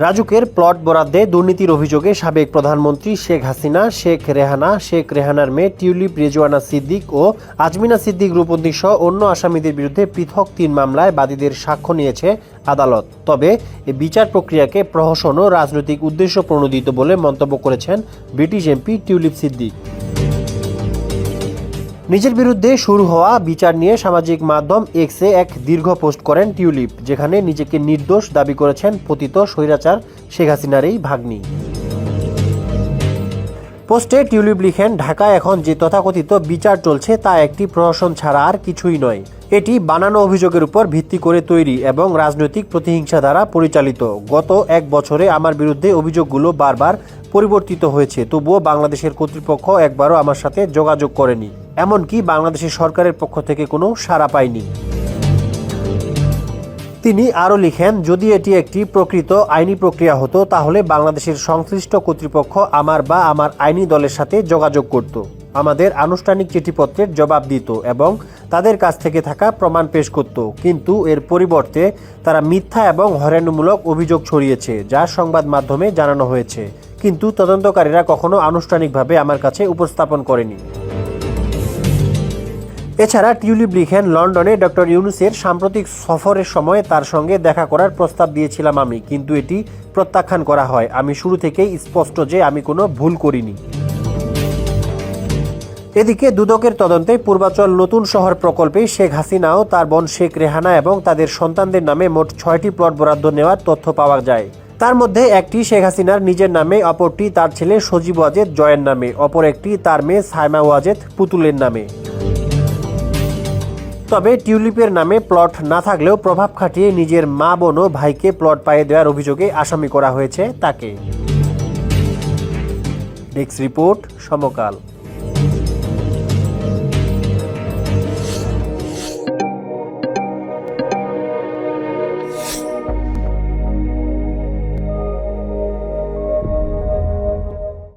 রাজুকের plot বরাদ্দে দুর্নীতির অভিযোগে সাবেক প্রধানমন্ত্রী শেখ হাসিনা, শেখ রেহানা, শেখ রেহানার মেয়ে টিউলিপ রেজওয়ানা সিদ্দিক ও আজমিনা সিদ্দিক রূপন্দি সহ অন্য আসামিদের বিরুদ্ধে পৃথক ৩ মামলায় বাদীদের সাক্ষ্য নিয়েছে আদালত। তবে এই বিচার প্রক্রিয়াকে প্রহসন ও রাজনৈতিক উদ্দেশ্য প্রণোদিত বলে মন্তব্য করেছেন ব্রিটিশ এমপি টিউলিপ সিদ্দিক। নিজের বিরুদ্ধে শুরু হওয়া বিচার নিয়ে সামাজিক মাধ্যম এক্সে এক দীর্ঘ পোস্ট করেন টিউলিপ, যেখানে নিজেকে নির্দোষ দাবি করেছেন পতিত স্বৈরাচার শেখ হাসিনার এই ভাগ্নি। পোস্টে টিউলিপ লিখেন, ঢাকায় এখন যে তথাকথিত বিচার চলছে তা একটি প্রহসন ছাড়া আর কিছুই নয়। এটি বানানো অভিযোগের উপর ভিত্তি করে তৈরি এবং রাজনৈতিক প্রতিহিংসা দ্বারা পরিচালিত। গত 1 বছরে আমার বিরুদ্ধে অভিযোগগুলো বারবার পরিবর্তিত হয়েছে, তবুও বাংলাদেশের কর্তৃপক্ষ একবারও আমার সাথে যোগাযোগ করেনি, এমনকি বাংলাদেশের সরকারের পক্ষ থেকে কোনো সাড়া পায়নি। তিনি আরও লিখেন, যদি এটি একটি প্রকৃত আইনি প্রক্রিয়া হতো তাহলে বাংলাদেশের সংশ্লিষ্ট কর্তৃপক্ষ আমার বা আমার আইনি দলের সাথে যোগাযোগ করত, আমাদের আনুষ্ঠানিক চিঠিপত্রের জবাব দিত এবং তাদের কাছ থেকে থাকা প্রমাণ পেশ করত। কিন্তু এর পরিবর্তে তারা মিথ্যা এবং হয়রানিমূলক অভিযোগ ছড়িয়েছে, যা সংবাদ মাধ্যমে জানানো হয়েছে, কিন্তু তদন্তকারীরা কখনো আনুষ্ঠানিকভাবে আমার কাছে উপস্থাপন করেনি। এছাড়া টিউলিপ লিখেন, লন্ডনে ডক্টর ইউনূসের সাম্প্রতিক সফরের সময় তার সঙ্গে দেখা করার প্রস্তাব দিয়েছিলাম আমি, কিন্তু এটি প্রত্যাখ্যান করা হয়। আমি শুরু থেকেই স্পষ্ট যে আমি কোনো ভুল করিনি। এদিকে দুদকের তদন্তে পূর্বাচল নতুন শহর প্রকল্পে শেখ হাসিনা ও তার বোন শেখ রেহানা এবং তাদের সন্তানদের নামে মোট 6টি প্লট বরাদ্দ নেওয়ার তথ্য পাওয়া যায়। তার মধ্যে একটি শেখ হাসিনার নিজের নামে, অপরটি তার ছেলে সজীব ওয়াজেদ জয়ের নামে, অপর একটি তার মেয়ে সাইমা ওয়াজেদ পুতুলের নামে। তবে টিউলিপের নামে প্লট না থাকলেও প্রভাব খাটিয়ে নিজের মা, বোন ও ভাইকে প্লট পাইয়ে দেওয়ার অভিযোগে আসামি করা হয়েছে তাকে। ডেস্ক রিপোর্ট, সমকাল।